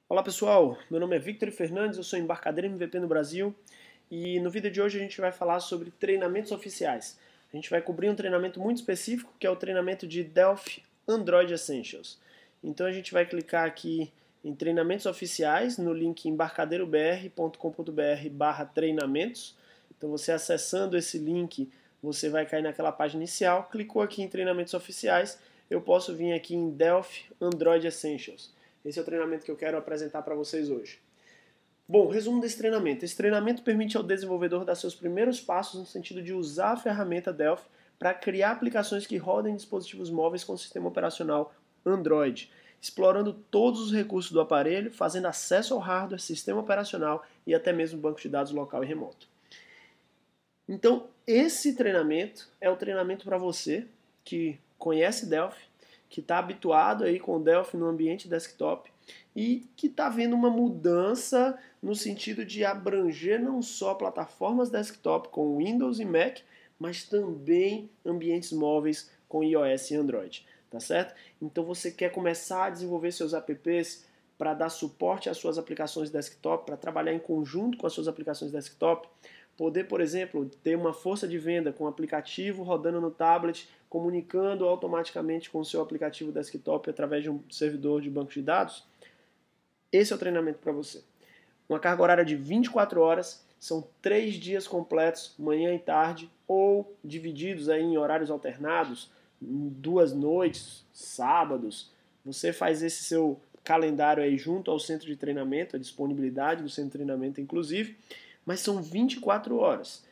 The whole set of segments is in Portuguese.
Olá pessoal, meu nome é Victor Fernandes, eu sou embarcadeiro MVP no Brasil e no vídeo de hoje a gente vai falar sobre treinamentos oficiais. A gente vai cobrir um treinamento muito específico que é o treinamento de Delphi Android Essentials. Então a gente vai clicar aqui em treinamentos oficiais no link embarcadeirobr.com.br/treinamentos. Então você acessando esse link, você vai cair naquela página inicial, clicou aqui em treinamentos oficiais, eu posso vir aqui em Delphi Android Essentials. Esse é o treinamento que eu quero apresentar para vocês hoje. Bom, resumo desse treinamento. Esse treinamento permite ao desenvolvedor dar seus primeiros passos no sentido de usar a ferramenta Delphi para criar aplicações que rodem em dispositivos móveis com sistema operacional Android, explorando todos os recursos do aparelho, fazendo acesso ao hardware, sistema operacional e até mesmo banco de dados local e remoto. Então, esse treinamento é o treinamento para você que conhece Delphi, que está habituado aí com o Delphi no ambiente desktop e que está vendo uma mudança no sentido de abranger não só plataformas desktop com Windows e Mac, mas também ambientes móveis com iOS e Android, tá certo? Então você quer começar a desenvolver seus apps para dar suporte às suas aplicações desktop, para trabalhar em conjunto com as suas aplicações desktop, poder, por exemplo, ter uma força de venda com um aplicativo rodando no tablet, comunicando automaticamente com o seu aplicativo desktop através de um servidor de banco de dados. Esse é o treinamento para você. Uma carga horária de 24 horas, são 3 dias completos, manhã e tarde, ou divididos aí em horários alternados, 2 noites, sábados. Você faz esse seu calendário aí junto ao centro de treinamento, a disponibilidade do centro de treinamento inclusive, mas são 24 horas.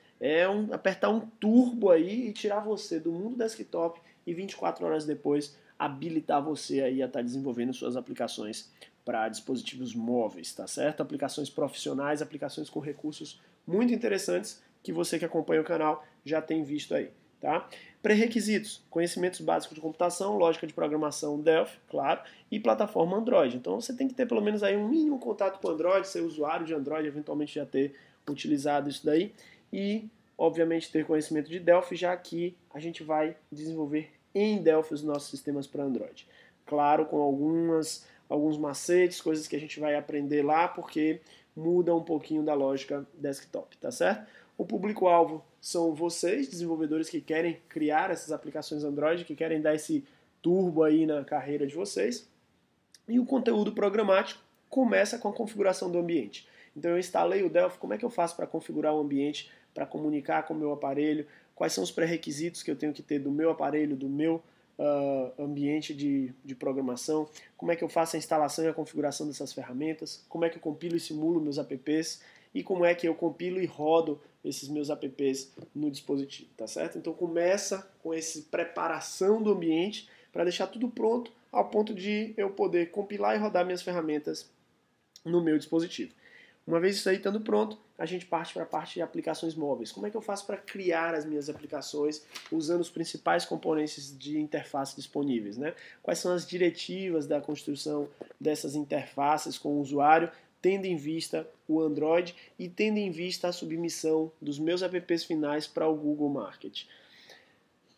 Apertar um turbo aí e tirar você do mundo desktop e 24 horas depois habilitar você aí a estar desenvolvendo suas aplicações para dispositivos móveis, tá certo? Aplicações profissionais, aplicações com recursos muito interessantes que você que acompanha o canal já tem visto aí, tá? Pré-requisitos: conhecimentos básicos de computação, lógica de programação Delphi, claro, e plataforma Android. Então você tem que ter pelo menos aí um mínimo contato com Android, ser usuário de Android, eventualmente já ter utilizado isso daí e, obviamente, ter conhecimento de Delphi, já que a gente vai desenvolver em Delphi os nossos sistemas para Android. Claro, com alguns macetes, coisas que a gente vai aprender lá, porque muda um pouquinho da lógica desktop, tá certo? O público-alvo são vocês, desenvolvedores que querem criar essas aplicações Android, que querem dar esse turbo aí na carreira de vocês. E o conteúdo programático começa com a configuração do ambiente. Então eu instalei o Delphi, como é que eu faço para configurar o ambiente, para comunicar com o meu aparelho, quais são os pré-requisitos que eu tenho que ter do meu aparelho, do meu ambiente de programação, como é que eu faço a instalação e a configuração dessas ferramentas, como é que eu compilo e simulo meus apps e como é que eu compilo e rodo esses meus apps no dispositivo, tá certo? Então começa com essa preparação do ambiente para deixar tudo pronto ao ponto de eu poder compilar e rodar minhas ferramentas no meu dispositivo. Uma vez isso aí estando pronto, a gente parte para a parte de aplicações móveis. Como é que eu faço para criar as minhas aplicações usando os principais componentes de interface disponíveis, né? Quais são as diretivas da construção dessas interfaces com o usuário, tendo em vista o Android e tendo em vista a submissão dos meus apps finais para o Google Market.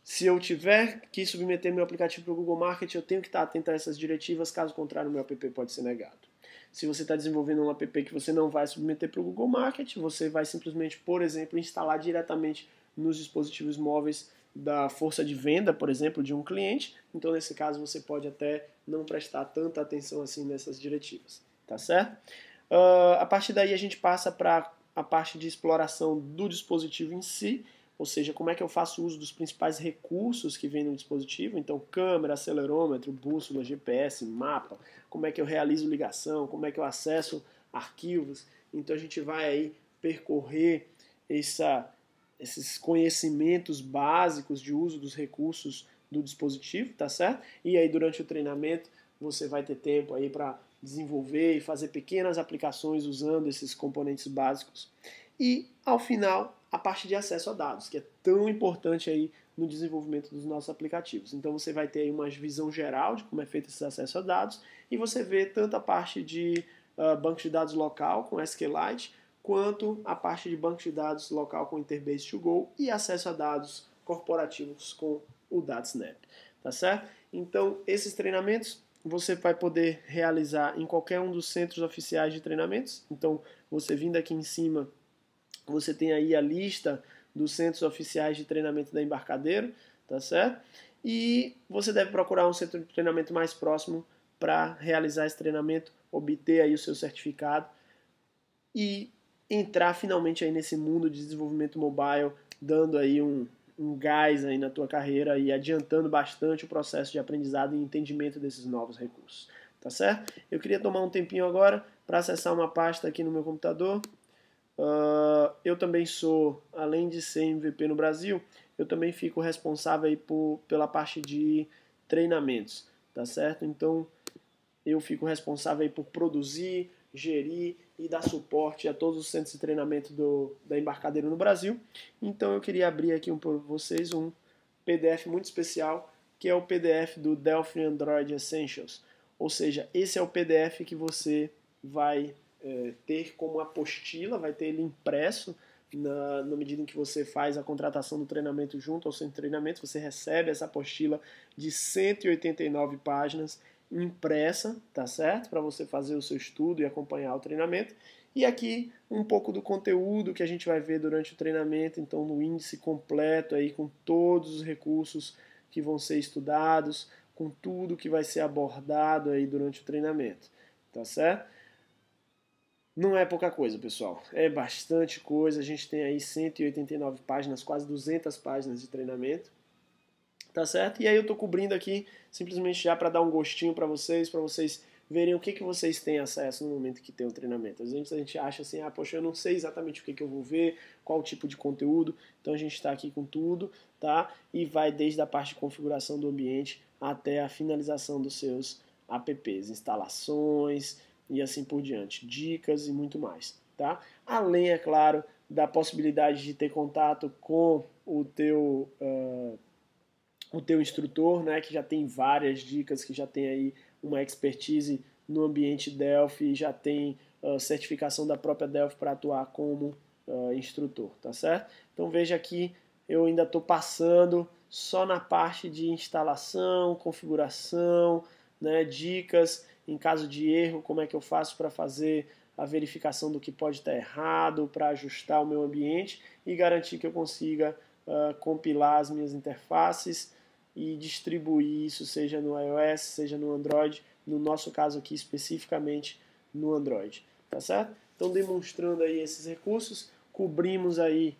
Se eu tiver que submeter meu aplicativo para o Google Market, eu tenho que estar atento a essas diretivas, caso contrário, meu app pode ser negado. Se você está desenvolvendo um app que você não vai submeter para o Google Market, você vai simplesmente, por exemplo, instalar diretamente nos dispositivos móveis da força de venda, por exemplo, de um cliente. Então, nesse caso, você pode até não prestar tanta atenção assim nessas diretivas, tá certo? A partir daí, a gente passa para a parte de exploração do dispositivo em si, ou seja, como é que eu faço uso dos principais recursos que vem no dispositivo, então câmera, acelerômetro, bússola, GPS, mapa, como é que eu realizo ligação, como é que eu acesso arquivos. Então a gente vai aí percorrer esses conhecimentos básicos de uso dos recursos do dispositivo, tá certo? E aí durante o treinamento você vai ter tempo aí para desenvolver e fazer pequenas aplicações usando esses componentes básicos. E ao final a parte de acesso a dados, que é tão importante aí no desenvolvimento dos nossos aplicativos. Então você vai ter aí uma visão geral de como é feito esse acesso a dados e você vê tanto a parte de banco de dados local com SQLite, quanto a parte de banco de dados local com Interbase to Go e acesso a dados corporativos com o DataSnap, tá certo? Então esses treinamentos você vai poder realizar em qualquer um dos centros oficiais de treinamentos. Então, você vindo aqui em cima, você tem aí a lista dos centros oficiais de treinamento da Embarcadero, tá certo? E você deve procurar um centro de treinamento mais próximo para realizar esse treinamento, obter aí o seu certificado e entrar finalmente aí nesse mundo de desenvolvimento mobile, dando aí um gás aí na tua carreira e adiantando bastante o processo de aprendizado e entendimento desses novos recursos, tá certo? Eu queria tomar um tempinho agora para acessar uma pasta aqui no meu computador. Eu também sou, além de ser MVP no Brasil, eu também fico responsável aí pela parte de treinamentos, tá certo? Então, eu fico responsável aí por produzir, gerir e dar suporte a todos os centros de treinamento da Embarcadero no Brasil. Então eu queria abrir aqui para vocês um PDF muito especial, que é o PDF do Delphi Android Essentials. Ou seja, esse é o PDF que você vai ter como apostila, vai ter ele impresso na medida em que você faz a contratação do treinamento junto ao centro de treinamento. Você recebe essa apostila de 189 páginas impressa, tá certo? Para você fazer o seu estudo e acompanhar o treinamento. E aqui um pouco do conteúdo que a gente vai ver durante o treinamento, então no índice completo aí com todos os recursos que vão ser estudados, com tudo que vai ser abordado aí durante o treinamento, tá certo? Não é pouca coisa, pessoal. É bastante coisa. A gente tem aí 189 páginas, quase 200 páginas de treinamento. Tá certo? E aí eu tô cobrindo aqui simplesmente já para dar um gostinho para vocês verem o que vocês têm acesso no momento que tem o treinamento. Às vezes a gente acha assim, poxa, eu não sei exatamente o que eu vou ver, qual tipo de conteúdo. Então a gente está aqui com tudo, tá? E vai desde a parte de configuração do ambiente até a finalização dos seus apps, instalações e assim por diante, dicas e muito mais, tá? Além, é claro, da possibilidade de ter contato com o teu instrutor, né, que já tem várias dicas, que já tem aí uma expertise no ambiente Delphi, já tem certificação da própria Delphi para atuar como instrutor, tá certo? Então veja aqui, eu ainda estou passando só na parte de instalação, configuração, né, dicas em caso de erro, como é que eu faço para fazer a verificação do que pode estar errado, para ajustar o meu ambiente e garantir que eu consiga compilar as minhas interfaces e distribuir isso, seja no iOS, seja no Android, no nosso caso aqui especificamente no Android, tá certo? Então demonstrando aí esses recursos, cobrimos aí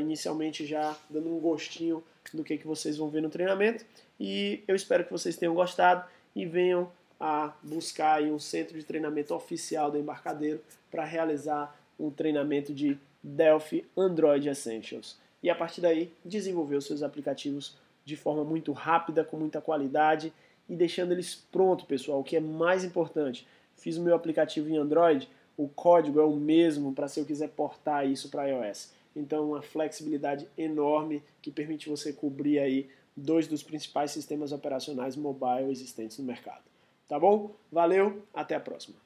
inicialmente já dando um gostinho do que vocês vão ver no treinamento e eu espero que vocês tenham gostado e venham a buscar aí um centro de treinamento oficial da Embarcadero para realizar um treinamento de Delphi Android Essentials. E a partir daí desenvolver os seus aplicativos de forma muito rápida, com muita qualidade e deixando eles prontos, pessoal, o que é mais importante. Fiz o meu aplicativo em Android, o código é o mesmo para se eu quiser portar isso para iOS. Então, uma flexibilidade enorme que permite você cobrir aí dois dos principais sistemas operacionais mobile existentes no mercado. Tá bom? Valeu, até a próxima.